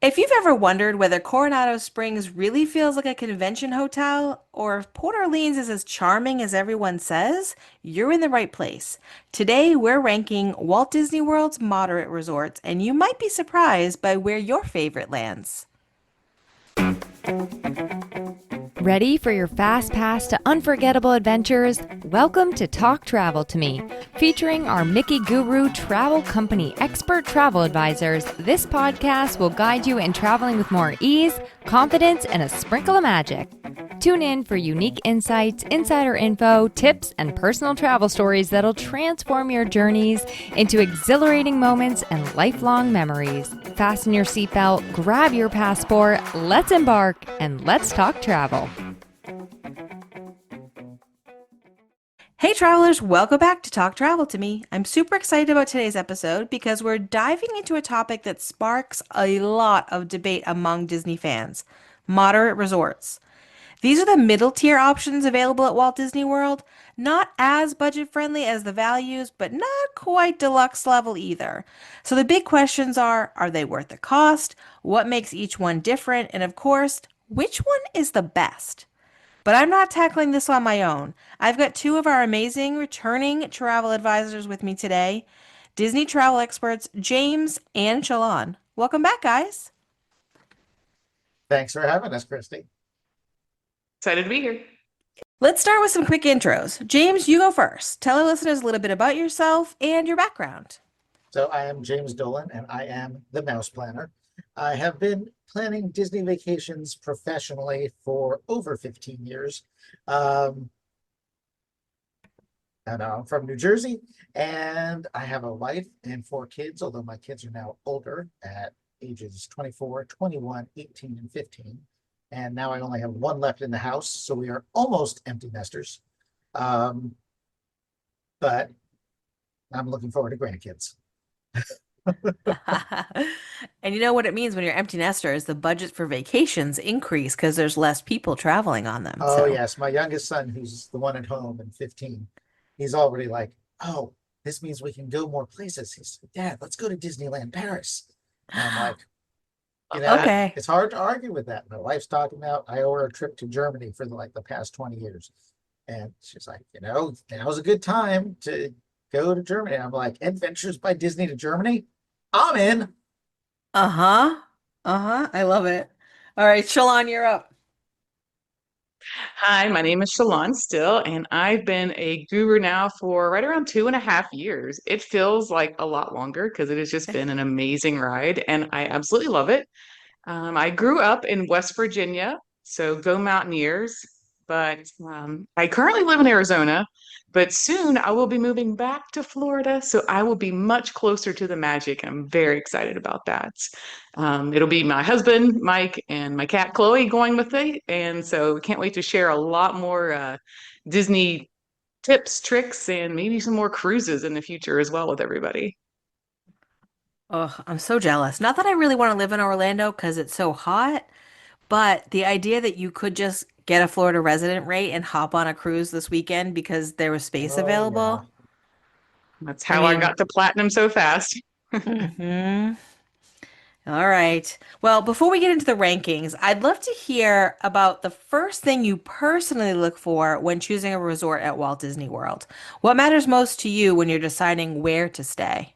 If you've ever wondered whether Coronado Springs really feels like a convention hotel or if Port Orleans is as charming as everyone says, you're in the right place. Today, we're ranking Walt Disney World's moderate resorts, and you might be surprised by where your favorite lands. Ready for your fast pass to unforgettable adventures? Welcome to Talk Travel to Me. Featuring our Mickey Guru Travel Company expert travel advisors, this podcast will guide you in traveling with more ease, confidence, and a sprinkle of magic. Tune in for unique insights, insider info, tips, and personal travel stories that'll transform your journeys into exhilarating moments and lifelong memories. Fasten your seatbelt, grab your passport, let's embark, and let's talk travel. Hey travelers, welcome back to Talk Travel to Me. I'm super excited about today's episode because we're diving into a topic that sparks a lot of debate among Disney fans: moderate resorts. These are the middle tier options available at Walt Disney World. Not as budget friendly as the values, but not quite deluxe level either. So the big questions are they worth the cost? What makes each one different? And of course, which one is the best? But I'm not tackling this on my own. I've got two of our amazing returning travel advisors with me today, Disney travel experts James and Shalon. Welcome back, guys. Thanks for having us, Kristy. Excited to be here. Let's start with some quick intros. James, you go first. Tell our listeners a little bit about yourself and your background. So I am James Dolan, and I am the Mouse Planner. I have been planning Disney vacations professionally for over 15 years. And I'm from New Jersey, and I have a wife and 4 kids, although my kids are now older at ages 24, 21, 18, and 15. And now I only have one left in the house, so we are almost empty nesters. But I'm looking forward to grandkids. And you know what it means when you're empty nesters, the budget for vacations increase because there's less people traveling on them. Oh, yes. My youngest son, who's the one at home and 15, he's already like, oh, this means we can go more places. He's like, Dad, let's go to Disneyland Paris. And I'm like, Okay. it's hard to argue with that. My wife's talking about, I owe her a trip to Germany for the past 20 years. And she's like, now's a good time to go to Germany. And I'm like, Adventures by Disney to Germany? I'm in. Uh-huh. Uh-huh. I love it. All right, Shalon, you're up. Hi, my name is Shalon Still, and I've been a guru now for right around 2.5 years. It feels like a lot longer because it has just been an amazing ride, and I absolutely love it. I grew up in West Virginia, so go Mountaineers. But I currently live in Arizona, but soon I will be moving back to Florida, so I will be much closer to the magic. I'm very excited about that. It'll be my husband, Mike, and my cat, Chloe, going with me. And so we can't wait to share a lot more Disney tips, tricks, and maybe some more cruises in the future as well with everybody. Oh, I'm so jealous. Not that I really want to live in Orlando because it's so hot, but the idea that you could just get a Florida resident rate and hop on a cruise this weekend because there was space Oh, yeah. available. That's I how I mean, got to platinum so fast. mhm. All right. Well, before we get into the rankings, I'd love to hear about the first thing you personally look for when choosing a resort at Walt Disney World. What matters most to you when you're deciding where to stay?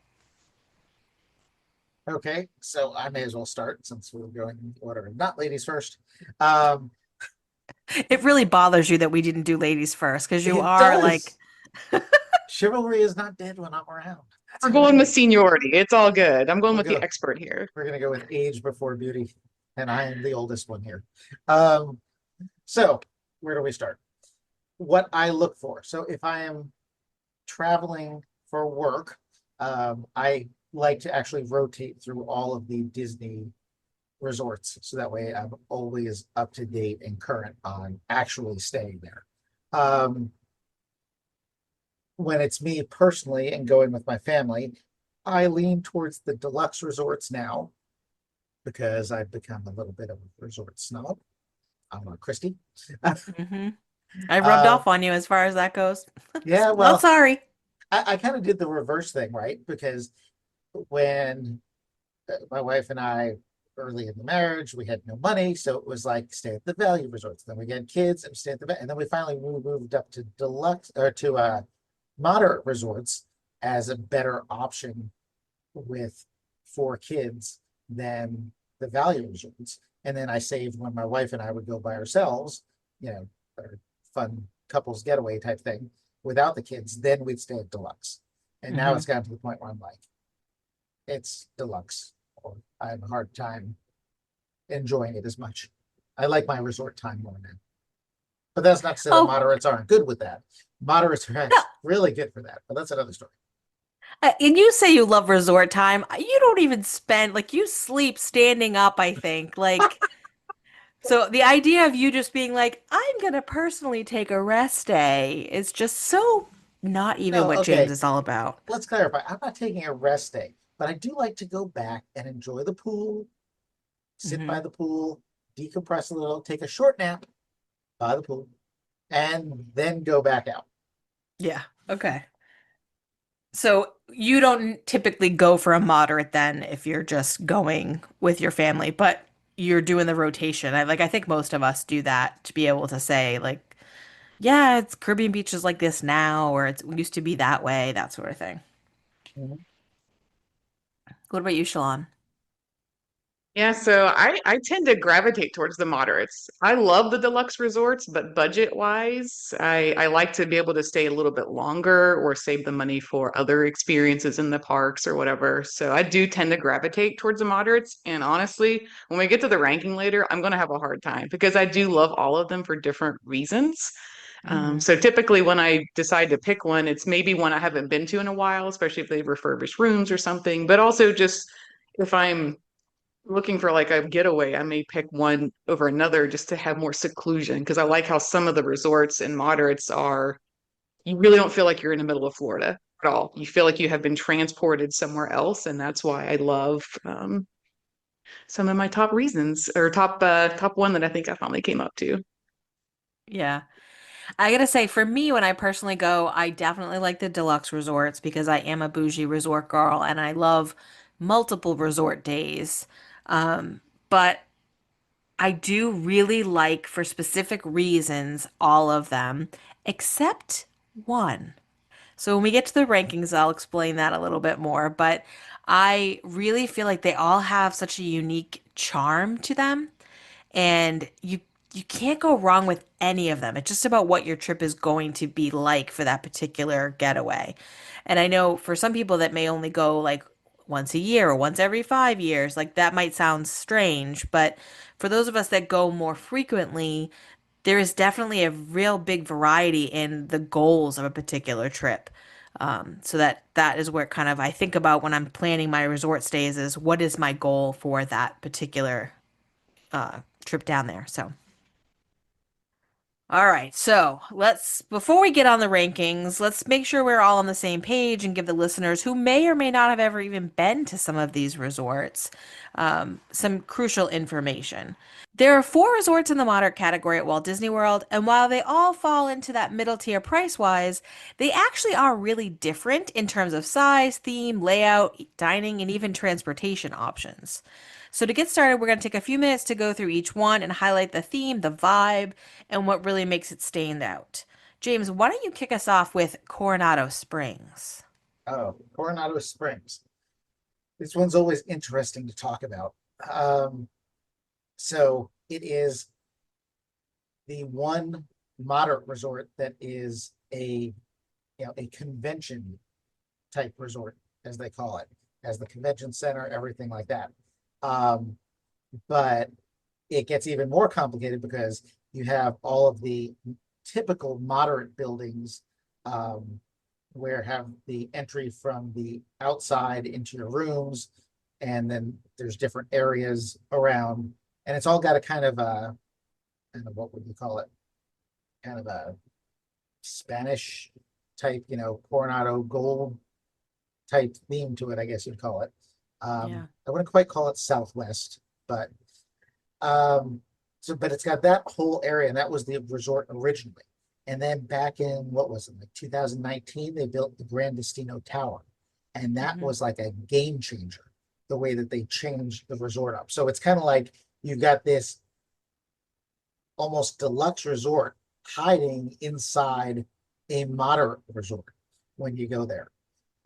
Okay, so I may as well start since we're going in order. Not ladies first. Um, It really bothers you that we didn't do ladies first because you it are like, does. Chivalry is not dead when I'm around. That's We're how it going with is. seniority. It's all good. I'm going We'll with the go. expert here. We're gonna go with age before beauty, and I am the oldest one here. Um, so where do we start? What I look for. So if I am traveling for work, I like to actually rotate through all of the Disney resorts. So that way I'm always up to date and current on actually staying there. When it's me personally and going with my family, I lean towards the deluxe resorts now because I've become a little bit of a resort snob. I'm a Kristy. hmm I rubbed Uh, off on you as far as that goes. yeah, Not well, sorry. I kind of did the reverse thing, right? Because when my wife and I early in the marriage, we had no money, so it was like stay at the value resorts. Then we had kids and stay at the and then we finally moved up to deluxe or to moderate resorts as a better option with 4 kids than the value resorts. And then I saved when my wife and I would go by ourselves, our fun couples getaway type thing without the kids, then we'd stay at deluxe. And now it's gotten to the point where I'm like, it's deluxe, or I have a hard time enjoying it as much. I like my resort time more now. But that's not to say that moderates aren't good with that. Moderates are really good for that, but that's another story. And you say you love resort time. You don't even spend, like, you sleep standing up, I think. Like, so the idea of you just being like, I'm gonna personally take a rest day is just so not even No, what James okay, is all about. let's clarify. I'm not taking a rest day, but I do like to go back and enjoy the pool, sit by the pool, decompress a little, take a short nap by the pool, and then go back out. Yeah. Okay. So you don't typically go for a moderate then if you're just going with your family, but you're doing the rotation. I think most of us do that to be able to say like, yeah, it's Caribbean beaches like this now, or it used to be that way, that sort of thing. Mhm. What about you, Shalon? Yeah, so I tend to gravitate towards the moderates. I love the deluxe resorts, but budget wise, I like to be able to stay a little bit longer or save the money for other experiences in the parks or whatever. So I do tend to gravitate towards the moderates. And honestly, when we get to the ranking later, I'm going to have a hard time because I do love all of them for different reasons. So typically when I decide to pick one, it's maybe one I haven't been to in a while, especially if they've refurbished rooms or something, but also just if I'm looking for like a getaway, I may pick one over another just to have more seclusion because I like how some of the resorts and moderates are, you really don't feel like you're in the middle of Florida at all. You feel like you have been transported somewhere else. And that's why I love some of my top reasons or top one that I think I finally came up to. Yeah. I gotta say, for me, when I personally go, I definitely like the deluxe resorts because I am a bougie resort girl and I love multiple resort days. But I do really like, for specific reasons, all of them, except one. So when we get to the rankings, I'll explain that a little bit more. But I really feel like they all have such a unique charm to them and you can't go wrong with any of them. It's just about what your trip is going to be like for that particular getaway. And I know for some people that may only go like once a year or once every 5 years, like that might sound strange, but for those of us that go more frequently, there is definitely a real big variety in the goals of a particular trip. So that is where kind of I think about when I'm planning my resort stays is what is my goal for that particular trip down there. So, all right. So before we get on the rankings, let's make sure we're all on the same page and give the listeners who may or may not have ever even been to some of these resorts some crucial information. There are 4 resorts in the moderate category at Walt Disney World, and while they all fall into that middle tier price wise, they actually are really different in terms of size, theme, layout, dining, and even transportation options. So to get started, we're going to take a few minutes to go through each one and highlight the theme, the vibe, and what really makes it stand out. James, why don't you kick us off with Coronado Springs? Oh, Coronado Springs. This one's always interesting to talk about. So it is the one moderate resort that is a convention type resort, as they call it, as the convention center, everything like that. But it gets even more complicated because you have all of the typical moderate buildings where have the entry from the outside into your rooms, and then there's different areas around, and it's all got a kind of what would you call it? Kind of a Spanish type, Coronado gold type theme to it, I guess you'd call it. Yeah. I wouldn't quite call it Southwest, but but it's got that whole area, and that was the resort originally. And then back in what was it, like 2019, they built the Grand Destino Tower, and that was like a game changer the way that they change the resort up. So it's kind of like you've got this almost deluxe resort hiding inside a moderate resort when you go there.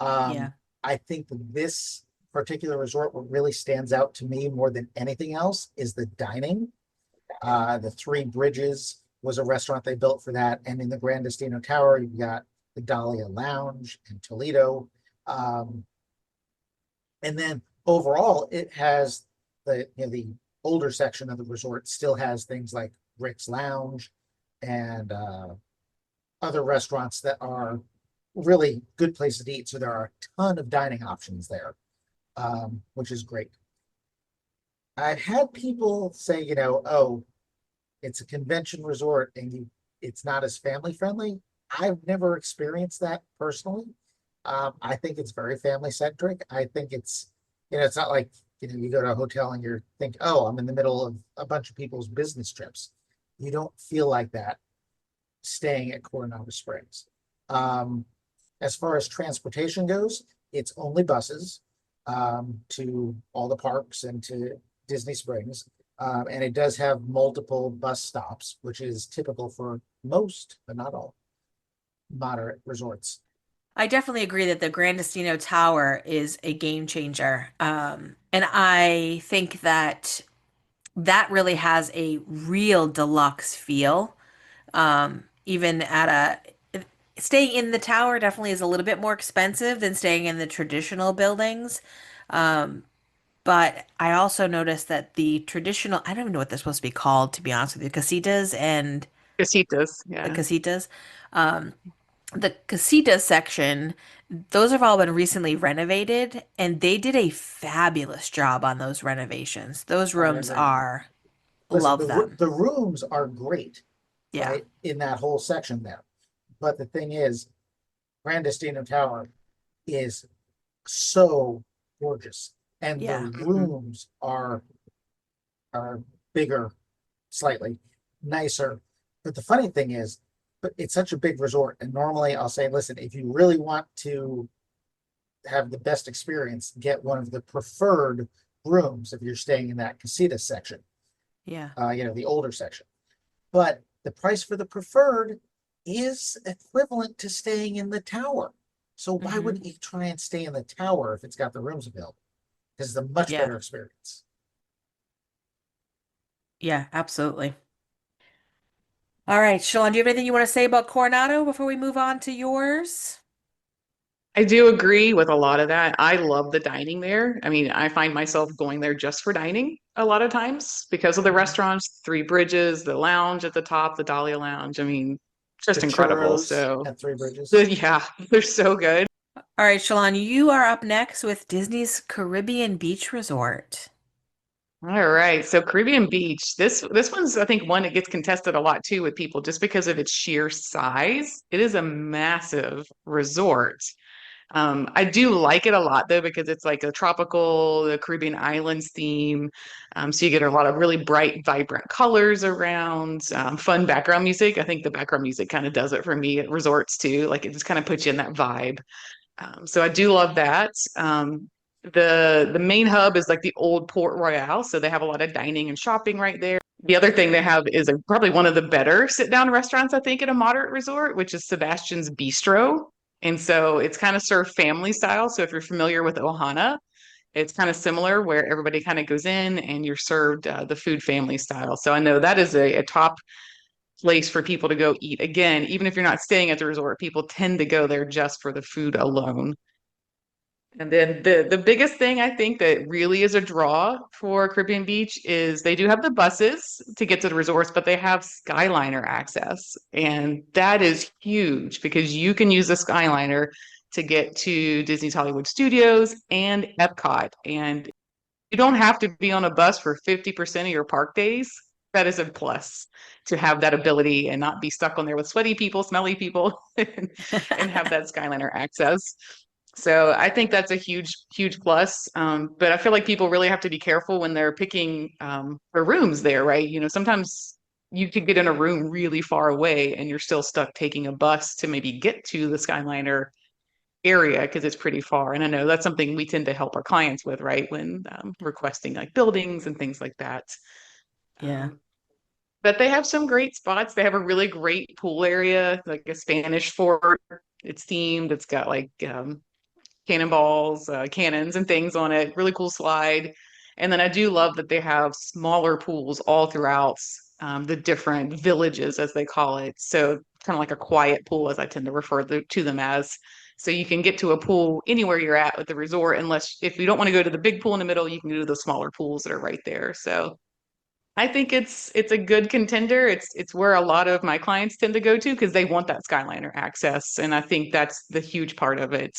Yeah. I think that this particular resort, what really stands out to me more than anything else is the dining. The Three Bridges was a restaurant they built for that. And in the Grand Destino Tower, you've got the Dahlia Lounge in Toledo. And then overall, it has the older section of the resort still has things like Rick's Lounge and other restaurants that are really good places to eat. So there are a ton of dining options there, which is great. I've had people say, oh, it's a convention resort and it's not as family friendly. I've never experienced that personally. I think it's very family centric. I think it's not like, you go to a hotel and you think, oh, I'm in the middle of a bunch of people's business trips. You don't feel like that staying at Coronado Springs. As far as transportation goes, it's only buses to all the parks and to Disney Springs. And it does have multiple bus stops, which is typical for most, but not all, moderate resorts. I definitely agree that the Grand Destino Tower is a game changer. And I think that that really has a real deluxe feel. Even at staying in the tower definitely is a little bit more expensive than staying in the traditional buildings. Um, but I also noticed that the traditional, I don't even know what they're supposed to be called, to be honest with you, casitas and Casitas, the yeah. casitas. Um, the casita section, those have all been recently renovated, and they did a fabulous job on those renovations. Those I rooms agree. are, Listen, love them. the rooms are great, Yeah. right, in that whole section there. But the thing is, Grand Destino Tower is so gorgeous, and the Yeah. rooms are bigger, slightly nicer. But the funny thing is, but it's such a big resort, and normally I'll say, listen, if you really want to have the best experience, get one of the preferred rooms if you're staying in that casita section, Yeah. the older section. But the price for the preferred is equivalent to staying in the tower. So why Hmm. wouldn't you try and stay in the tower if it's got the rooms available? Because it's a much Yeah. better experience. Yeah, absolutely. All right, Shalon, do you have anything you want to say about Coronado before we move on to yours? I do agree with a lot of that. I love the dining there. I mean, I find myself going there just for dining a lot of times because of the Mhm. restaurants, Three Bridges, the lounge at the top, the Dahlia Lounge. I mean, The just incredible. churros So, at Three Bridges. yeah, they're so good. All right, Shalon, you are up next with Disney's Caribbean Beach Resort. All right. So Caribbean Beach, this one's I think one that gets contested a lot too with people just because of its sheer size. It is a massive resort. I do like it a lot though because it's like a tropical, the Caribbean islands theme. So you get a lot of really bright, vibrant colors around, fun background music. I think the background music kind of does it for me at resorts too. Like it just kind of puts you in that vibe. So I do love that. The main hub is like the old Port Royale, so they have a lot of dining and shopping right there. The other thing they have is probably one of the better sit-down restaurants, I think, at a moderate resort, which is Sebastian's Bistro. And so it's kind of served family style. So if you're familiar with Ohana, it's kind of similar where everybody kind of goes in and you're served the food family style. So I know that is a top place for people to go eat. Again, even if you're not staying at the resort, people tend to go there just for the food alone. And then the biggest thing I think that really is a draw for Caribbean Beach is they do have the buses to get to the resorts, but they have Skyliner access. And that is huge because you can use the Skyliner to get to Disney's Hollywood Studios and Epcot. And you don't have to be on a bus for 50% of your park days. That is a plus to have that ability and not be stuck on there with sweaty people, smelly people, and have that Skyliner access. So I think that's a huge, huge plus. But I feel like people really have to be careful when they're picking their rooms there, right? Sometimes you could get in a room really far away and you're still stuck taking a bus to maybe get to the Skyliner. area because it's pretty far. And I know that's something we tend to help our clients with, right? When requesting like buildings and things like that. Yeah. Um, but they have some great spots. They have a really great pool area, like a Spanish fort. It's themed. It's got like cannonballs, cannons, and things on it. Really cool slide. And then I do love that they have smaller pools all throughout the different villages, as they call it. So kind of like a quiet pool, as I tend to refer to them as. So you can get to a pool anywhere you're at the resort, unless if you don't want to go to the big pool in the middle, you can go to the smaller pools that are right there. So I think it's a good contender. It's where a lot of my clients tend to go to because they want that Skyliner access, and I think that's the huge part of it.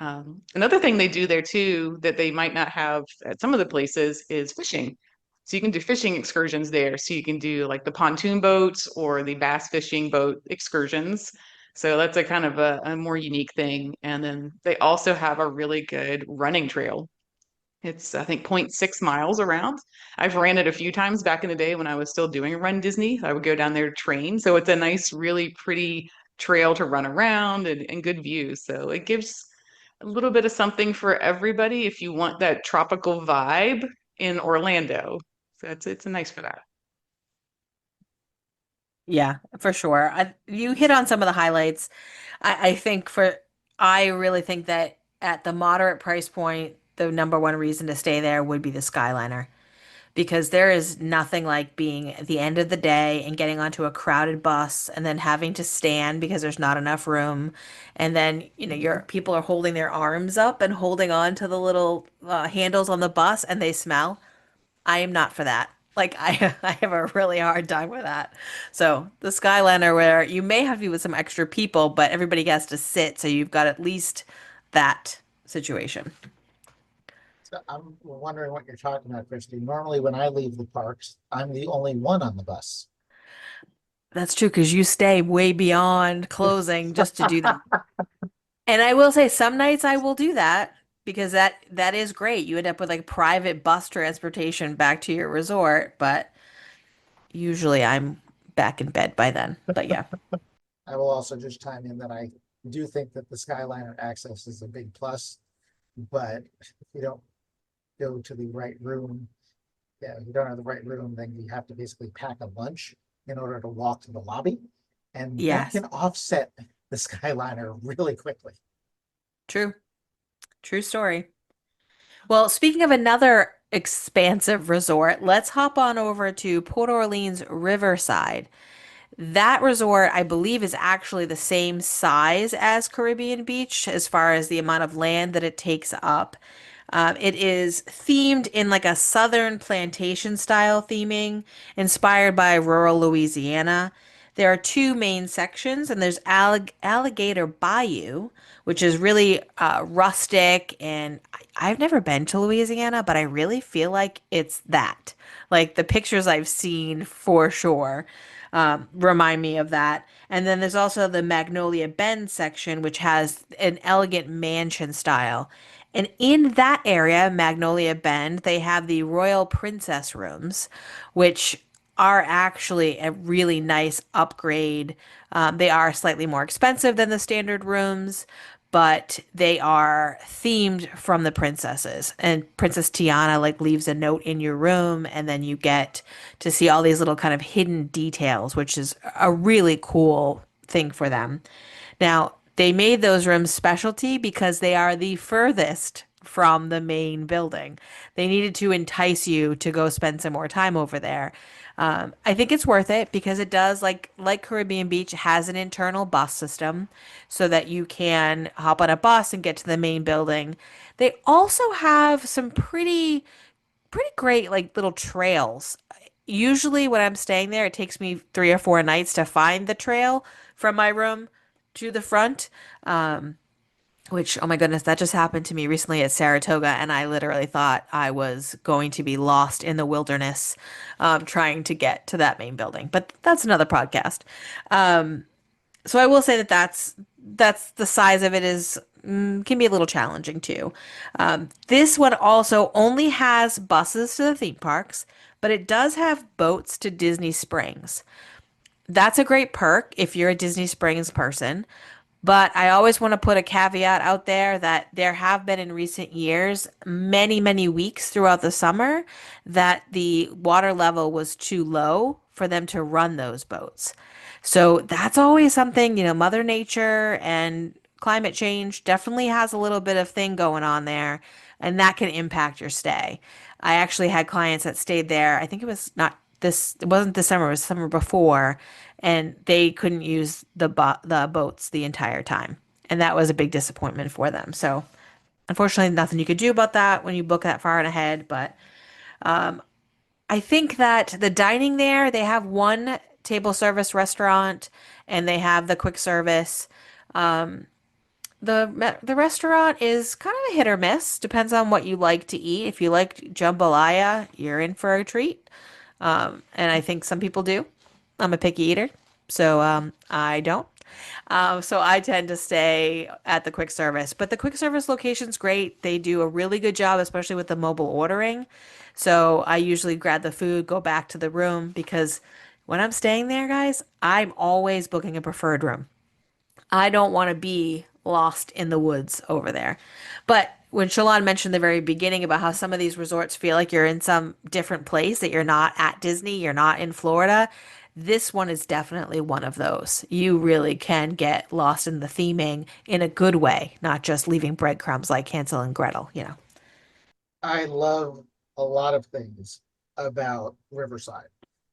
Another thing they do there too that they might not have at some of the places is fishing. So you can do fishing excursions there. So you can do like the pontoon boats or the bass fishing boat excursions. So that's a kind of a more unique thing. And then they also have a really good running trail. It's, I think, 0.6 miles around. I've ran it a few times back in the day when I was still doing Run Disney. I would go down there to train. So it's a nice, really pretty trail to run around and good views. So it gives a little bit of something for everybody if you want that tropical vibe in Orlando. So it's nice for that. Yeah, for sure. You hit on some of the highlights. I think I really think that at the moderate price point, the number one reason to stay there would be the Skyliner. Because there is nothing like being at the end of the day and getting onto a crowded bus and then having to stand because there's not enough room. And then, your people are holding their arms up and holding on to the little handles on the bus and they smell. I am not for that. Like I have a really hard time with that. So the Skyliner where you may have to be with some extra people, but everybody gets to sit, so you've got at least that situation. So I'm wondering what you're talking about, Kristy. Normally, when I leave the parks, I'm the only one on the bus. That's true because you stay way beyond closing just to do that. And I will say some nights I will do that because that is great. You end up with like private bus transportation back to your resort, but usually I'm back in bed by then. But yeah. I will also just chime in that I do think that the Skyliner access is a big plus, but if you don't go to the right room, yeah, if you don't have the right room, then you have to basically pack a lunch in order to walk to the lobby. And that Yes. can offset the Skyliner really quickly. True. True story. Well, speaking of another expansive resort, let's hop on over to Port Orleans Riverside. That resort, I believe, is actually the same size as Caribbean Beach as far as the amount of land that it takes up. It is themed in like a southern plantation style theming, inspired by rural Louisiana. There are two main sections, and there's Alligator Bayou, which is really rustic. And I've never been to Louisiana, but I really feel like it's that. Like the pictures I've seen for sure remind me of that. And then there's also the Magnolia Bend section, which has an elegant mansion style. And in that area, Magnolia Bend, they have the Royal Princess rooms, which are actually a really nice upgrade. They are slightly more expensive than the standard rooms, but they are themed from the princesses. And Princess Tiana like leaves a note in your room, and then you get to see all these little kind of hidden details, which is a really cool thing for them. Now, they made those rooms specialty because they are the furthest from the main building. They needed to entice you to go spend some more time over there. I think it's worth it because it does like Caribbean Beach has an internal bus system so that you can hop on a bus and get to the main building. They also have some pretty great like little trails. Usually when I'm staying there, it takes me 3 or 4 nights to find the trail from my room to the front. Which, oh my goodness, that just happened to me recently at Saratoga, and I literally thought I was going to be lost in the wilderness, trying to get to that main building. But that's another podcast. So I will say that that's the size of it is can be a little challenging too. This one also only has buses to the theme parks, but it does have boats to Disney Springs. That's a great perk if you're a Disney Springs person. But I always want to put a caveat out there that there have been in recent years many, many weeks throughout the summer that the water level was too low for them to run those boats. So that's always something, Mother Nature and climate change definitely has a little bit of thing going on there, and that can impact your stay. I actually had clients that stayed there. I think it was not this, it wasn't this summer, it was summer before, and they couldn't use the boats the entire time. And that was a big disappointment for them. So, unfortunately, nothing you could do about that when you book that far in ahead, but I think that the dining there, they have one table service restaurant and they have the quick service. The restaurant is kind of a hit or miss. Depends on what you like to eat. If you like jambalaya, you're in for a treat. And I think some people do. I'm a picky eater, so I don't. So I tend to stay at the quick service. But the quick service location's great. They do a really good job, especially with the mobile ordering. So I usually grab the food, go back to the room because when I'm staying there, guys, I'm always booking a preferred room. I don't want to be lost in the woods over there. But when Shalon mentioned the very beginning about how some of these resorts feel like you're in some different place, that you're not at Disney, you're not in Florida, this one is definitely one of those. You really can get lost in the theming in a good way, not just leaving breadcrumbs like Hansel and Gretel. I love a lot of things about Riverside.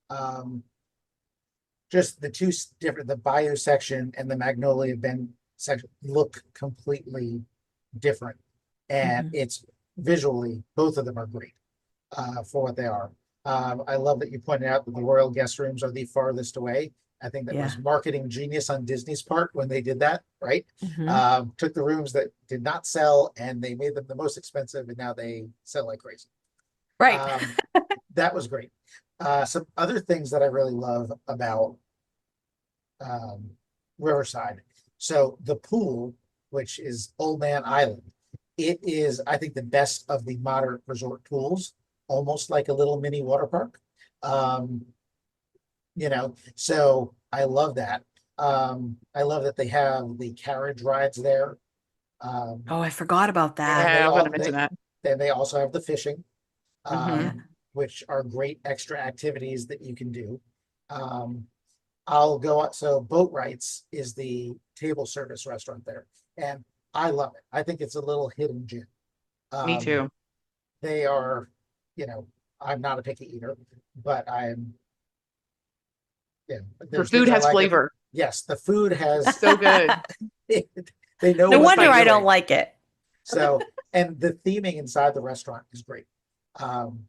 Um, just the different, the Bayou section and the Magnolia Bend section look completely different. And Hmm. it's visually, both of them are great for what they are. I love that you pointed out that the royal guest rooms are the farthest away. I think that Yeah. was marketing genius on Disney's part when they did that, right? Hmm. Took the rooms that did not sell and they made them the most expensive, and now they sell like crazy. Right. Um, that was great. Some other things that I really love about um, Riverside. So the pool, which is Old Man Island, it is, I think, the best of the moderate resort pools, almost like a little mini water park. Um, so I love that. I love that they have the carriage rides there. Um, Oh, I forgot about and that. they Yeah, I was going to all mention that. they also have the fishing, Hmm. Yeah. which are great extra activities that you can do. Um, I'll go out. So Boat Rights is the table service restaurant there, and I love it. I think it's a little hidden gem. Me Um, too. they are, you know, I'm not a picky eater, but I'm, yeah, The there's food things I has like. flavor. Yes, the food has, So good. they know No what wonder they're I Spicy. don't doing. like it. So, and the theming inside the restaurant is great. Um,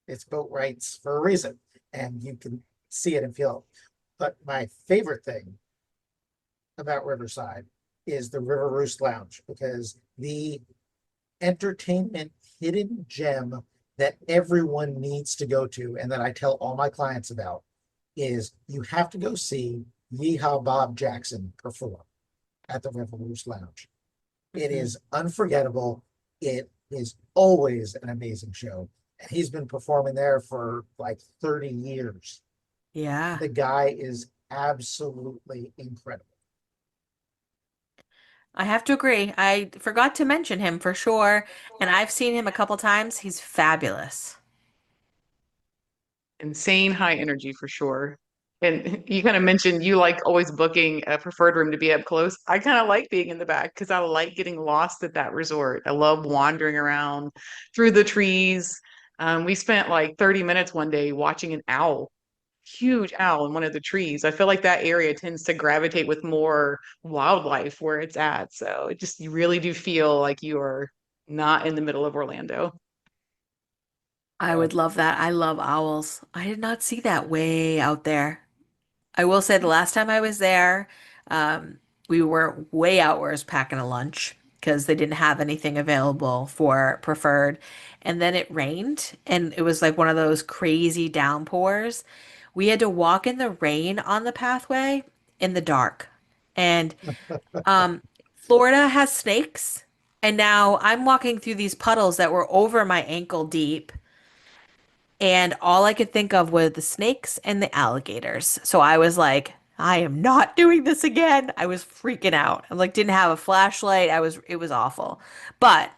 it's Boat Rights for a reason, and you can see it and feel it. But my favorite thing about Riverside is the River Roost Lounge, because the entertainment hidden gem that everyone needs to go to and that I tell all my clients about is you have to go see Yeehaw Bob Jackson perform at the River Roost Lounge. It Hmm. is unforgettable. It is always an amazing show. And he's been performing there for like 30 years. Yeah. The guy is absolutely incredible. I have to agree. I forgot to mention him for sure, and I've seen him a couple times. He's fabulous. Insane high energy for sure. And you kind of mentioned you like always booking a preferred room to be up close. I kind of like being in the back because I like getting lost at that resort. I love wandering around through the trees. We spent like 30 minutes one day watching an owl, huge owl in one of the trees. I feel like that area tends to gravitate with more wildlife where it's at. So it just, you really do feel like you are not in the middle of Orlando. I Uh, would love that. I love owls. I did not see that way out there. I will say the last time I was there, um, we were way outwards packing a lunch because they didn't have anything available for preferred. And then it rained, and it was like one of those crazy downpours. We had to walk in the rain on the pathway in the dark. And Um, Florida has snakes, and now I'm walking through these puddles that were over my ankle deep, and all I could think of were the snakes and the alligators. So I was like, I am not doing this again. I was freaking out. I like didn't have a flashlight. It was awful. But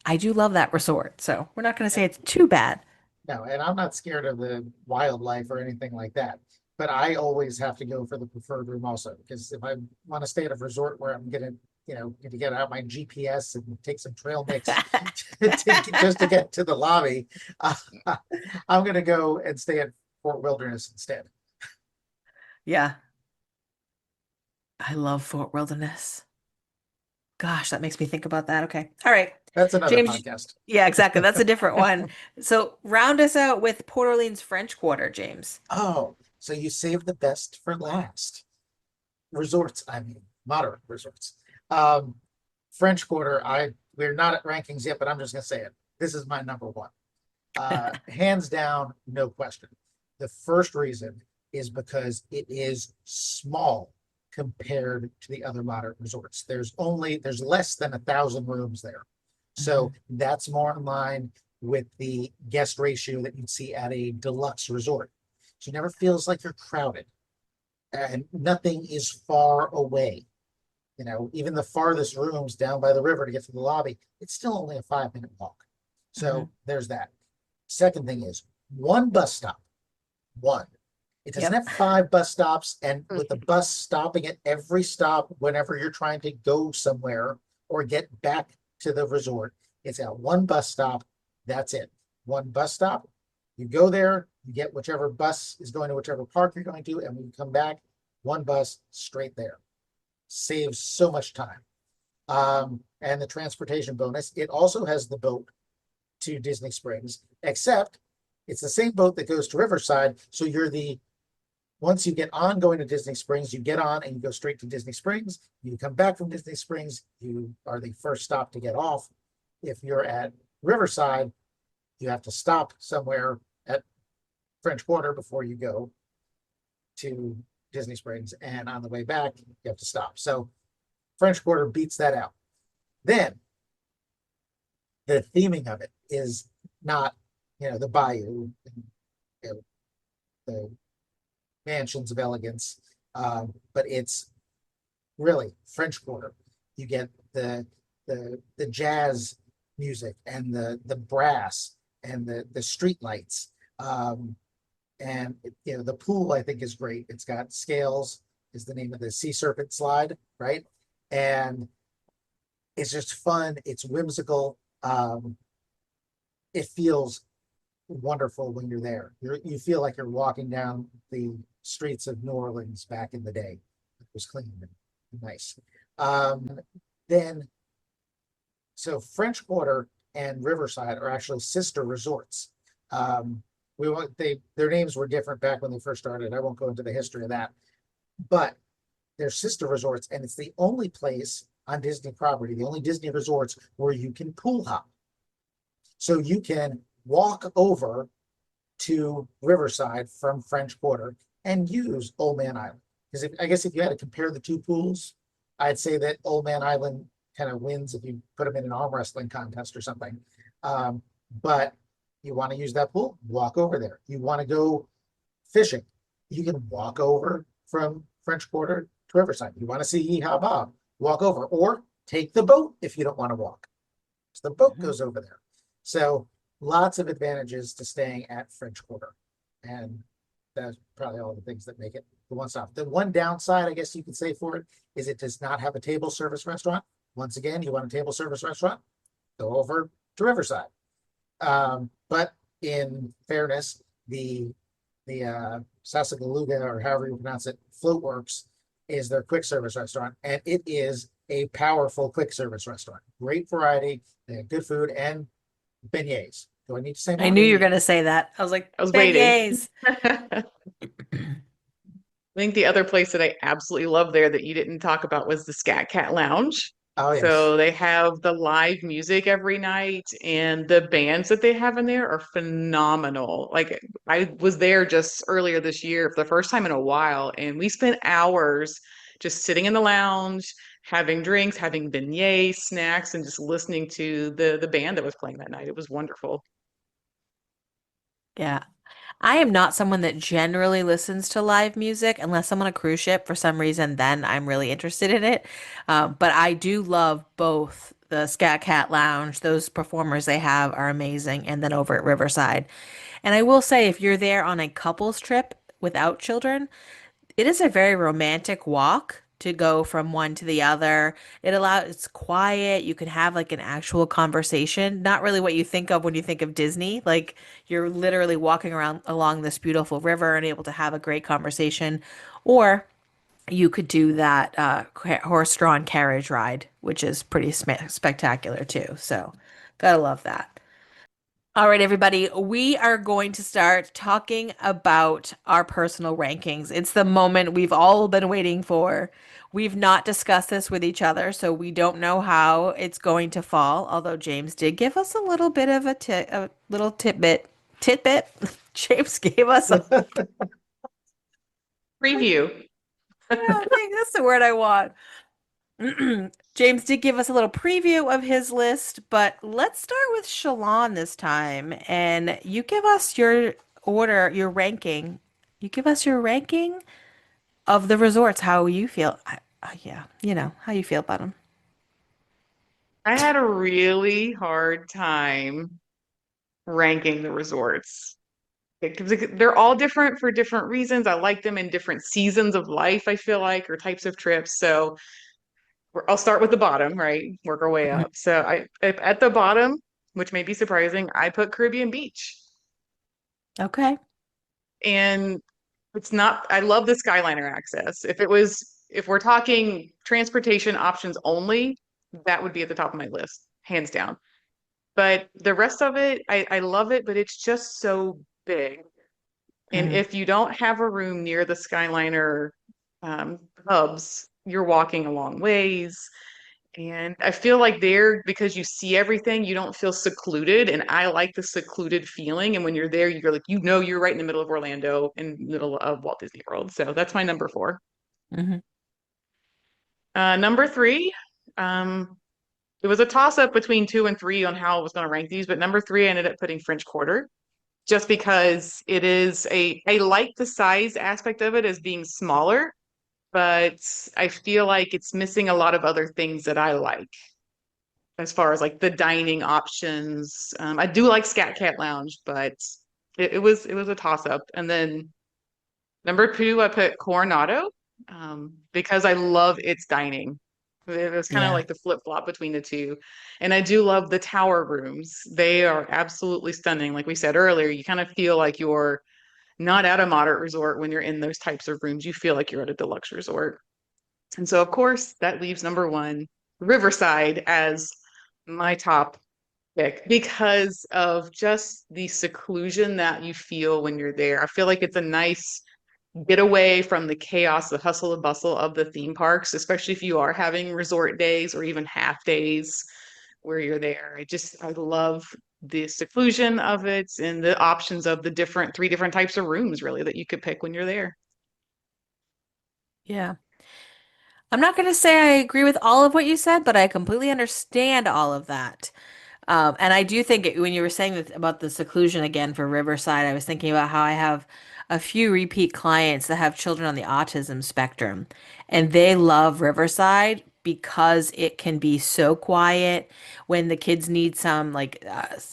I do love that resort, so we're not going to say it's too bad. No, and I'm not scared of the wildlife or anything like that. But I always have to go for the preferred room also, because if I want to stay at a resort where I'm gonna, gonna get out my GPS and take some trail mix just to get to the lobby, uh, I'm gonna go and stay at Fort Wilderness instead. Yeah, I love Fort Wilderness. Gosh, that makes me think about that. Okay. All right. That's another James. podcast. Yeah, exactly. That's a different one. So round us out with Port Orleans French Quarter, James. Oh, so you saved the best for last. Resorts, I mean, moderate resorts. Um, French Quarter, we're not at rankings yet, but I'm just gonna say it. This is my number one. Hands down, no question. The first reason is because it is small compared to the other moderate resorts. There's less than 1,000 rooms there. So that's more in line with the guest ratio that you'd see at a deluxe resort. So it never feels like you're crowded and nothing is far away. Even the farthest rooms down by the river to get to the lobby, it's still only a 5-minute walk. So there's that. Second thing is one bus stop. One. It doesn't Yep. have 5 bus stops, and with the bus stopping at every stop whenever you're trying to go somewhere or get back to the resort, it's at one bus stop. That's it. One bus stop. You go there, you get whichever bus is going to whichever park you're going to, and when you come back, one bus straight there. Saves so much time. And the transportation bonus, it also has the boat to Disney Springs, except it's the same boat that goes to Riverside. So once you get on going to Disney Springs, you get on and you go straight to Disney Springs. You come back from Disney Springs, you are the first stop to get off. If you're at Riverside, you have to stop somewhere at French Quarter before you go to Disney Springs. And on the way back, you have to stop. So French Quarter beats that out. Then the theming of it is not, the bayou, the mansions of elegance, but it's really French Quarter. You get the jazz music and the brass and the street lights. And the pool I think is great. It's got Scales is the name of the sea serpent slide, right? And it's just fun. It's whimsical. It feels wonderful when you're there. You feel like you're walking down the streets of New Orleans back in the day. It was clean and nice. Then, so French Quarter and Riverside are actually sister resorts. Their names were different back when they first started. I won't go into the history of that, but they're sister resorts, and it's the only place on Disney property, the only Disney resorts where you can pool hop. So you can walk over to Riverside from French Quarter and use Old Man Island. Because I guess if you had to compare the two pools, I'd say that Old Man Island kind of wins if you put them in an arm wrestling contest or something. But you want to use that pool, walk over there. You want to go fishing, you can walk over from French Quarter to Riverside. You want to see Yeehaw Bob, walk over, or take the boat if you don't want to walk. So the boat goes over there. So lots of advantages to staying at French Quarter. And that's probably all the things that make it the one stop. The one downside, I guess you could say for it, is it does not have a table service restaurant. Once again, you want a table service restaurant, go over to Riverside. But in fairness, the Sassagoula, or however you pronounce it, Floatworks is their quick service restaurant, and it is a powerful quick service restaurant. Great variety, they have good food and beignets. Do I need to say more? I knew you were going to say that. I was like, I was waiting. beignets. I think the other place that I absolutely love there that you didn't talk about was the Scat Cat Lounge. Oh, yes. So they have the live music every night, and the bands that they have in there are phenomenal. Like I was there just earlier this year for the first time in a while, and we spent hours just sitting in the lounge, having drinks, having beignets, snacks, and just listening to the band that was playing that night. It was wonderful. Yeah. I am not someone that generally listens to live music unless I'm on a cruise ship for some reason, then I'm really interested in it. But I do love both the Scat Cat Lounge. Those performers they have are amazing. And then over at Riverside. And I will say, if you're there on a couples trip without children, it is a very romantic walk to go from one to the other. It's quiet. You can have like an actual conversation. Not really what you think of when you think of Disney. Like you're literally walking around along this beautiful river and able to have a great conversation. Or you could do that horse-drawn carriage ride, which is pretty spectacular too. So, gotta love that. All right, everybody, we are going to start talking about our personal rankings. It's the moment we've all been waiting for. We've not discussed this with each other, so we don't know how it's going to fall. Although James did give us a little bit of a little tidbit. Tidbit. James gave us a, Preview. yeah, I think that's the word I want. James did give us a little preview of his list, but let's start with Shalon this time. And you give us your order, your ranking. You give us your ranking of the resorts, how you feel. Yeah, how you feel about them. I had a really hard time ranking the resorts. Because they're all different for different reasons. I like them in different seasons of life, I feel like, or types of trips. So I'll start with the bottom, right? Work our way Mhm. up. So at the bottom, which may be surprising, I put Caribbean Beach. Okay. And it's not, I love the Skyliner access. If we're talking transportation options only, that would be at the top of my list, hands down. But the rest of it, I love it, but it's just so big. And Hmm. if you don't have a room near the Skyliner hubs, you're walking a long ways. And I feel like there, because you see everything, you don't feel secluded. And I like the secluded feeling. And when you're there, you're like, you're right in the middle of Orlando, in the middle of Walt Disney World. So that's my number four. Hmm. Number three, um, it was a toss up between two and three on how I was going to rank these, but number three, I ended up putting French Quarter just because I like the size aspect of it as being smaller, but I feel like it's missing a lot of other things that I like as far as like the dining options. I do like Scat Cat Lounge, but it was a toss up. And then number two, I put Coronado because I love its dining. It was kind of Yeah. like the flip flop between the two. And I do love the tower rooms. They are absolutely stunning. Like we said earlier, you kind of feel like you're not at a moderate resort when you're in those types of rooms. You feel like you're at a deluxe resort. And so, of course, that leaves number one, Riverside, as my top pick because of just the seclusion that you feel when you're there. I feel like it's a nice get away from the chaos, the hustle and bustle of the theme parks, especially if you are having resort days or even half days where you're there. I love the seclusion of it and the options of the three different types of rooms really that you could pick when you're there. Yeah. I'm not going to say I agree with all of what you said, but I completely understand all of that. And I do think when you were saying that about the seclusion again for Riverside, I was thinking about how I have a few repeat clients that have children on the autism spectrum, and they love Riverside because it can be so quiet when the kids need some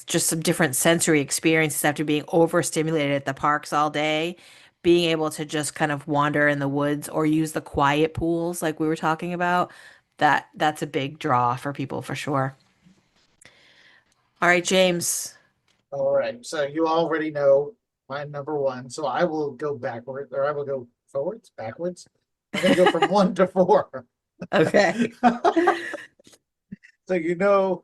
just some different sensory experiences after being overstimulated at the parks all day. Being able to just kind of wander in the woods or use the quiet pools like we were talking about, that's a big draw for people for sure. All right, James. All right, so you already know my number one, so I will go backward, or I will go forwards, backwards. I'm gonna go from one to four. Okay. So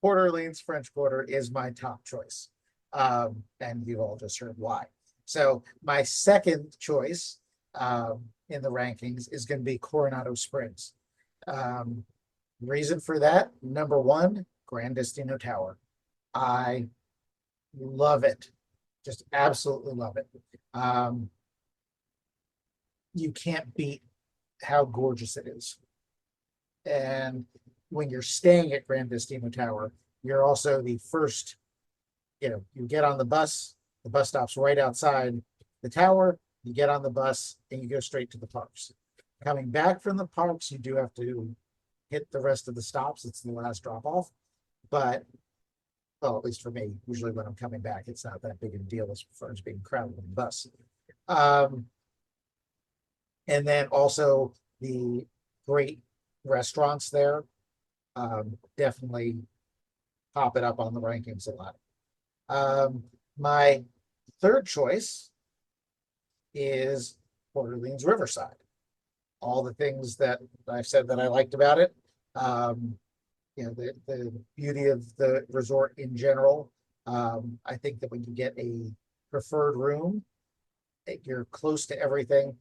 Port Orleans French Quarter is my top choice. And you've all just heard why. So my second choice in the rankings is going to be Coronado Springs. Um, Reason for that, number one, Grand Destino Tower. I love it. Just absolutely love it. You can't beat how gorgeous it is. And when you're staying at Grand Destino Tower, you're also the first, you get on the bus, The bus stop's right outside the tower. You get on the bus and you go straight to the parks. Coming back from the parks, you do have to hit the rest of the stops. It's the last drop off. But, well, at least for me, usually when I'm coming back, it's not that big of a deal as far as being crowded on the bus. And then also the great restaurants there definitely pop it up on the rankings a lot. My third choice is Port Orleans Riverside. All the things that I've said that I liked about it. The beauty of the resort in general. I think that when you get a preferred room, you're close to everything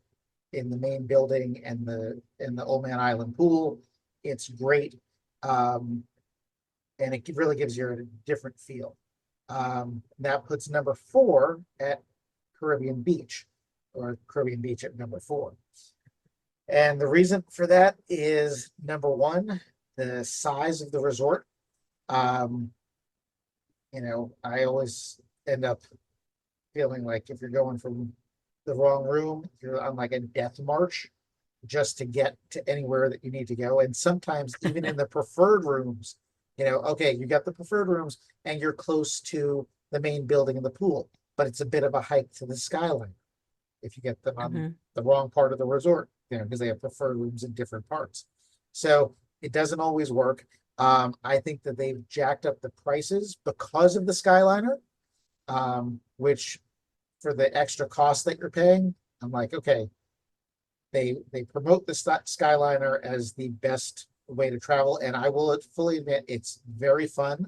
in the main building and the Old Man Island pool. It's great. And it really gives you a different feel. That puts number 4 at Caribbean Beach, or Caribbean Beach at number 4. And the reason for that is number 1, the size of the resort. I always end up feeling like if you're going from the wrong room, you're on like a death march just to get to anywhere that you need to go. And sometimes even in the preferred rooms, okay, you got the preferred rooms and you're close to the main building and the pool, but it's a bit of a hike to the skyline if you get them on the wrong part of the resort, because they have preferred rooms in different parts. So it doesn't always work. I think that they've jacked up the prices because of the Skyliner, which for the extra cost that you're paying, I'm like, okay, they promote the Skyliner as the best way to travel, and I will fully admit it's very fun.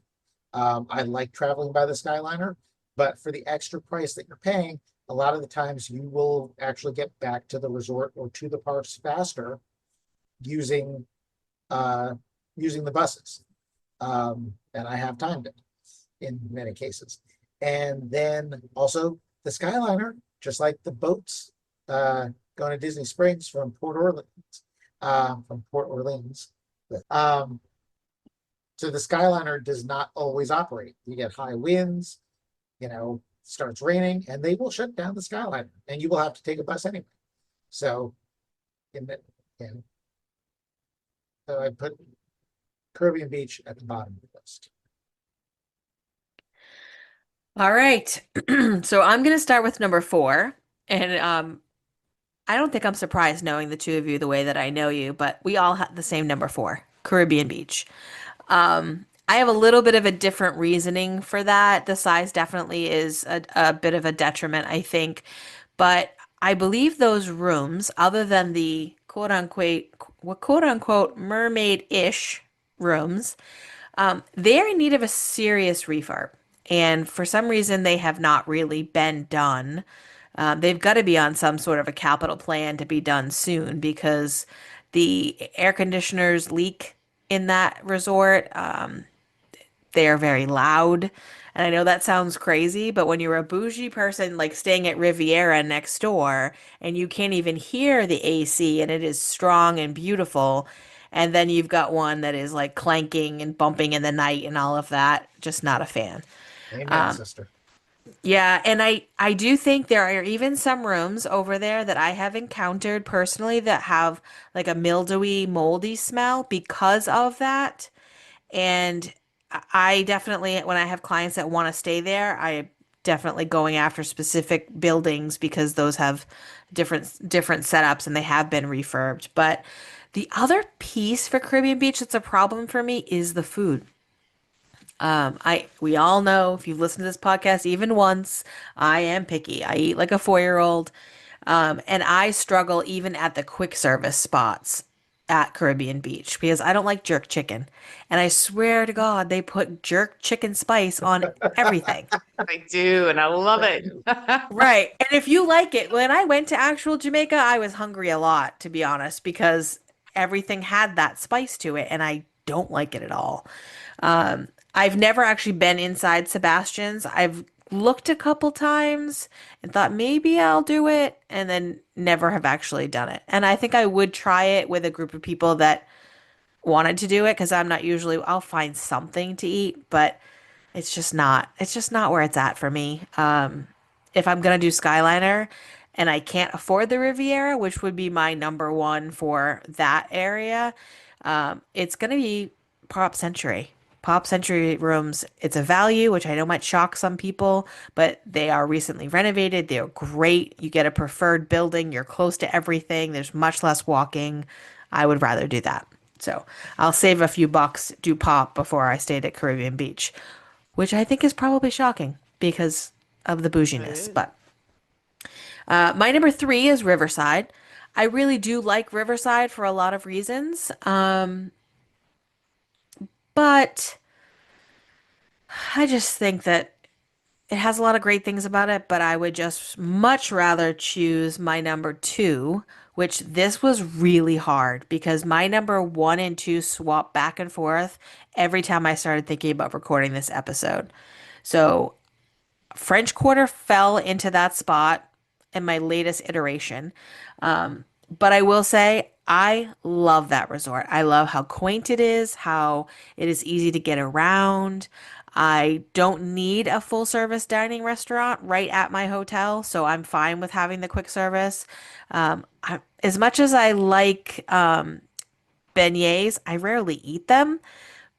I like traveling by the Skyliner, but for the extra price that you're paying, a lot of the times you will actually get back to the resort or to the parks faster using the buses. And I have timed it in many cases. And then also the Skyliner, just like the boats going to Disney Springs from Port Orleans. So the Skyliner does not always operate. You get high winds, starts raining, and they will shut down the Skyliner, and you will have to take a bus anyway. So, so I put Caribbean Beach at the bottom of the list. All right. So I'm going to start with number 4. And I don't think I'm surprised knowing the two of you the way that I know you, but we all have the same number 4, Caribbean Beach. I have a little bit of a different reasoning for that. The size definitely is a bit of a detriment, I think. But I believe those rooms, other than the quote unquote mermaid-ish rooms, they're in need of a serious refurb. And for some reason, they have not really been done. They've got to be on some sort of a capital plan to be done soon because the air conditioners leak in that resort. They are very loud. And I know that sounds crazy, but when you're a bougie person like staying at Riviera next door and you can't even hear the AC and it is strong and beautiful, and then you've got one that is like clanking and bumping in the night and all of that, just not a fan. Amen, sister. Yeah, and I do think there are even some rooms over there that I have encountered personally that have like a mildewy, moldy smell because of that. And I definitely, when I have clients that want to stay there, I definitely going after specific buildings because those have different setups and they have been refurbed. But the other piece for Caribbean Beach that's a problem for me is the food. We all know if you've listened to this podcast even once, I am picky. I eat like a 4-year-old. And I struggle even at the quick service spots at Caribbean Beach because I don't like jerk chicken. And I swear to God, they put jerk chicken spice on everything. I do, and I love it. Right. And if you like it, when I went to actual Jamaica, I was hungry a lot, to be honest, because everything had that spice to it, and I don't like it at all. I've never actually been inside Sebastian's. I've looked a couple times and thought maybe I'll do it, and then never have actually done it. And I think I would try it with a group of people that wanted to do it because I'm not usually, I'll find something to eat, but it's just not where it's at for me. if I'm gonna do Skyliner and I can't afford the Riviera, which would be my number one for that area, it's gonna be Pop Century. Pop Century rooms, it's a value, which I know might shock some people, but they are recently renovated. They're great. You get a preferred building. You're close to everything. There's much less walking. I would rather do that. So I'll save a few bucks, do Pop before I stayed at Caribbean Beach, which I think is probably shocking because of the It bouginess. is. But my number three is Riverside. I really do like Riverside for a lot of reasons. But I just think that it has a lot of great things about it, but I would just much rather choose my number two, which this was really hard because my number one and two swap back and forth every time I started thinking about recording this episode. So French Quarter fell into that spot in my latest iteration. But I will say, I love that resort. I love how quaint it is, how it is easy to get around. I don't need a full service dining restaurant right at my hotel, so I'm fine with having the quick service. As much as I like beignets, I rarely eat them,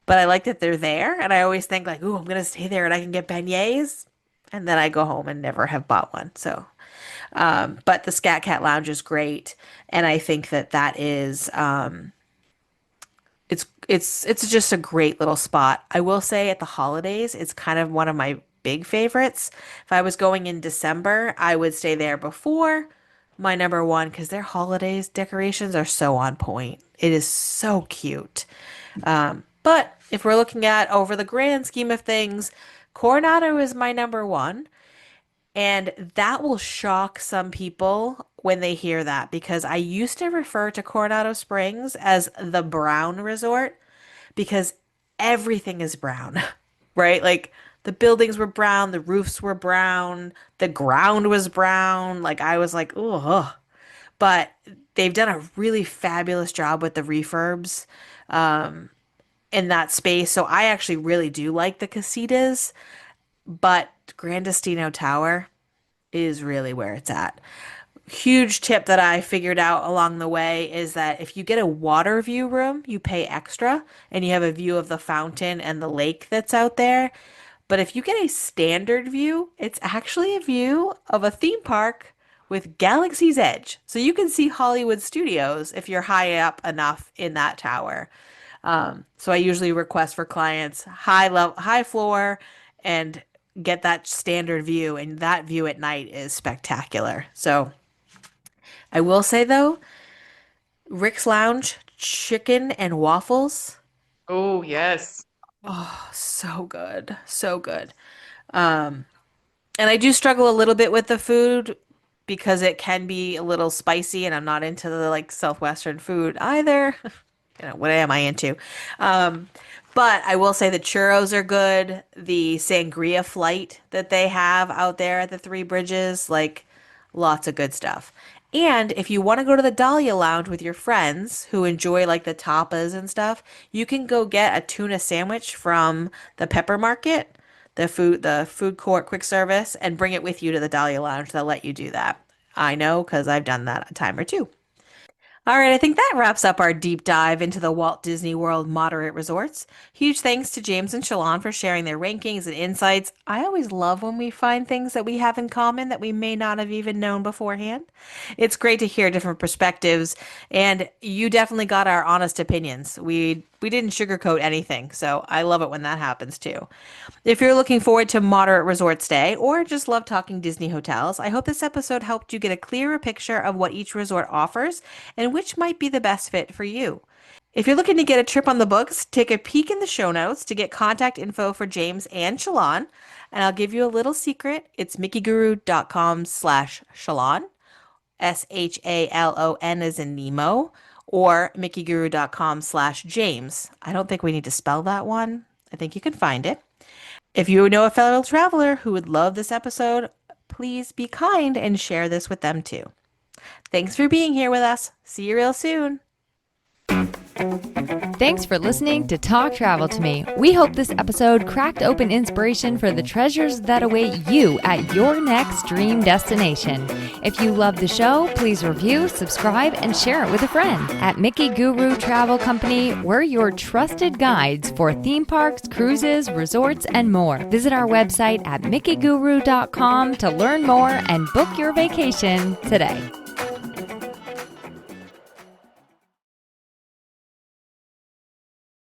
but I like that they're there. And I always think, like, ooh, I'm going to stay there and I can get beignets. And then I go home and never have bought one. So but the Scat Cat Lounge is great, and I think that that is it's just a great little spot. I will say at the holidays, it's kind of one of my big favorites. If I was going in December, I would stay there before my number one because their holidays decorations are so on point. It is so cute. But if we're looking at over the grand scheme of things, Coronado is my number one. And that will shock some people when they hear that because I used to refer to Coronado Springs as the brown resort because everything is brown, right? Like the buildings were brown, the roofs were brown, the ground was brown. Like I was like, oh, but they've done a really fabulous job with the refurbs in that space. So I actually really do like the casitas, but Grandestino Tower is really where it's at. Huge tip that I figured out along the way is that if you get a water view room, you pay extra and you have a view of the fountain and the lake that's out there. But if you get a standard view, it's actually a view of a theme park with Galaxy's Edge. So you can see Hollywood Studios if you're high up enough in that tower. So I usually request for clients high level, high floor, and get that standard view, and that view at night is spectacular. So I will say though, Rick's Lounge chicken and waffles, Oh, yes. oh, so good, so good. Um, and I do struggle a little bit with the food because it can be a little spicy, and I'm not into the like Southwestern food either. What am I into? Um, but I will say the churros are good. The sangria flight that they have out there at the Three Bridges, like lots of good stuff. And if you want to go to the Dahlia Lounge with your friends who enjoy like the tapas and stuff, you can go get a tuna sandwich from the Pepper Market, the food court quick service, and bring it with you to the Dahlia Lounge. They'll let you do that. I know because I've done that a time or two. All right, I think that wraps up our deep dive into the Walt Disney World moderate resorts. Huge thanks to James and Shalon for sharing their rankings and insights. I always love when we find things that we have in common that we may not have even known beforehand. It's great to hear different perspectives, and you definitely got our honest opinions. We didn't sugarcoat anything, so I love it when that happens too. If you're looking forward to moderate resort stay or just love talking Disney hotels, I hope this episode helped you get a clearer picture of what each resort offers and which might be the best fit for you. If you're looking to get a trip on the books, take a peek in the show notes to get contact info for James and Shalon. And I'll give you a little secret. It's mickiguru.com/Shalon, Shalon as in Nemo, or mickiguru.com/James. I don't think we need to spell that one. I think you can find it. If you know a fellow traveler who would love this episode, please be kind and share this with them too. Thanks for being here with us. See you real soon. Thanks for listening to Talk Travel to Me. We hope this episode cracked open inspiration for the treasures that await you at your next dream destination. If you love the show, please review, subscribe, and share it with a friend. At Mickey Guru Travel Company, we're your trusted guides for theme parks, cruises, resorts, and more. Visit our website at mickey guru.com to learn more and book your vacation today.